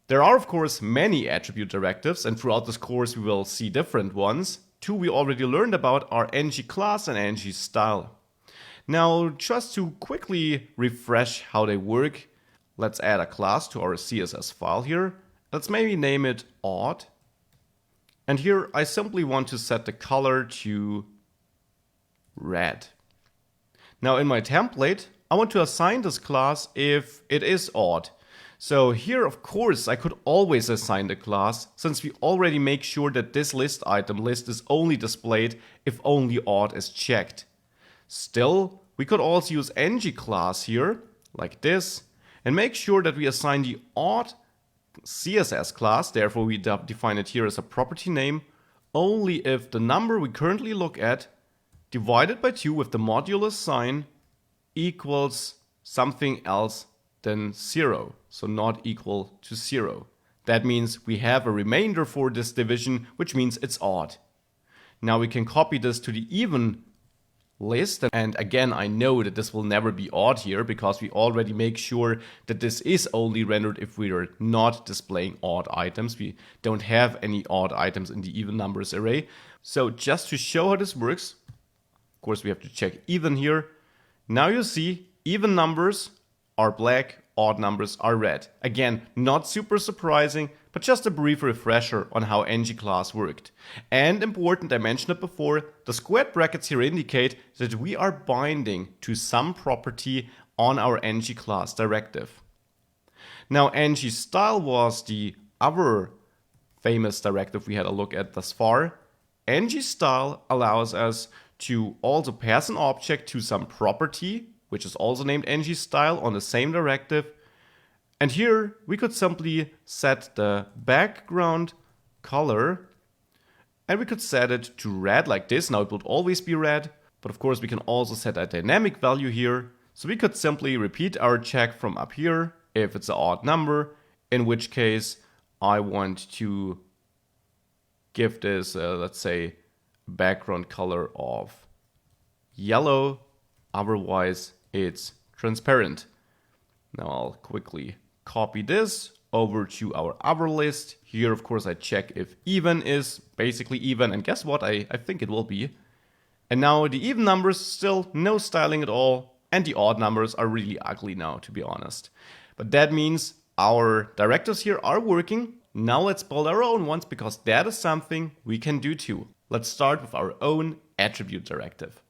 There are, of course, many attribute directives, and throughout this course we will see different ones. Two we already learned about are ngClass and ngStyle. Now, just to quickly refresh how they work, let's add a class to our CSS file here. Let's maybe name it odd. And here I simply want to set the color to red. Now in my template, I want to assign this class if it is odd. So here, of course, I could always assign the class, since we already make sure that this list item list is only displayed if only odd is checked. Still, we could also use ngClass here, like this, and make sure that we assign the odd CSS class, therefore we define it here as a property name, only if the number we currently look at divided by 2 with the modulus sign equals something else than 0, so not equal to 0. That means we have a remainder for this division, which means it's odd. Now we can copy this to the even list, and again I know that this will never be odd here because we already make sure that this is only rendered if we are not displaying odd items. We don't have any odd items in the even numbers array. So just to show how this works, of course we have to check even here. Now you see even numbers are black, odd numbers are red. Again, not super surprising, but just a brief refresher on how ngClass worked. And important, I mentioned it before, the squared brackets here indicate that we are binding to some property on our ngClass directive. Now ngStyle was the other famous directive we had a look at thus far. ngStyle allows us to also pass an object to some property, which is also named ngStyle on the same directive. And here we could simply set the background color and we could set it to red like this. Now it would always be red, but of course we can also set a dynamic value here. So we could simply repeat our check from up here if it's an odd number, in which case I want to give this, let's say, background color of yellow, otherwise it's transparent. Now I'll quickly copy this over to our other list. Here, of course, I check if even is basically even, and guess what? I think it will be. And now the even numbers, still no styling at all, and the odd numbers are really ugly now, to be honest. But that means our directives here are working. Now let's build our own ones, because that is something we can do too. Let's start with our own attribute directive.